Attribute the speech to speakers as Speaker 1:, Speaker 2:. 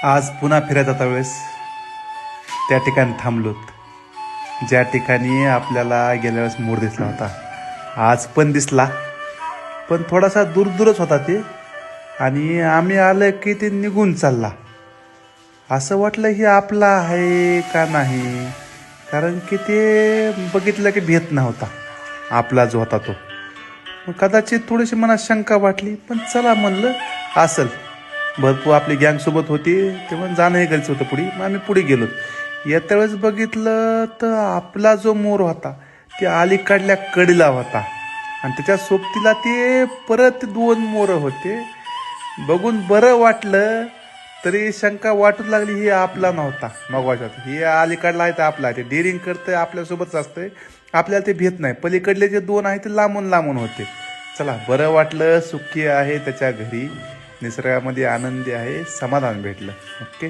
Speaker 1: आज पुन्हा फिरत जाता वेळेस त्या ठिकाणी थांबलोत ज्या ठिकाणी आपल्याला गेल्या वेळेस मोर दिसला होता. आज पण दिसला, पण थोडासा दूरच होता ते. आणि आम्ही आलं की ते निघून चालला. असं वाटलं ही आपला आहे का नाही, कारण की ते बघितलं की भेट नव्हता आपला जो होता तो. मग कदाचित थोडीशी मनात शंका वाटली, पण चला म्हणलं असल. भरपूर आपली गँग सोबत होती, तेव्हा जाणंही गरजेचं होतं पुढे. मग आम्ही पुढे गेलो. येत्या वेळेस बघितलं तर आपला जो मोर होता ते अलीकडल्या कडीला होता आणि त्याच्या सोबतीला ते परत 2 मोर होते. बघून बरं वाटलं, तरी शंका वाटू लागली ही आपला नव्हता. मग वाटत ही अलीकडला आहे तर आपला आहे. ते डेअरिंग करतंय, आपल्यासोबतच असतंय, आपल्याला ते भेट नाही. पलीकडले जे 2 आहेत ते लांबून होते. चला बरं वाटलं, सुखी आहे त्याच्या घरी, निसर्गामध्ये आनंदी आहे, समाधान भेटलं. ओके.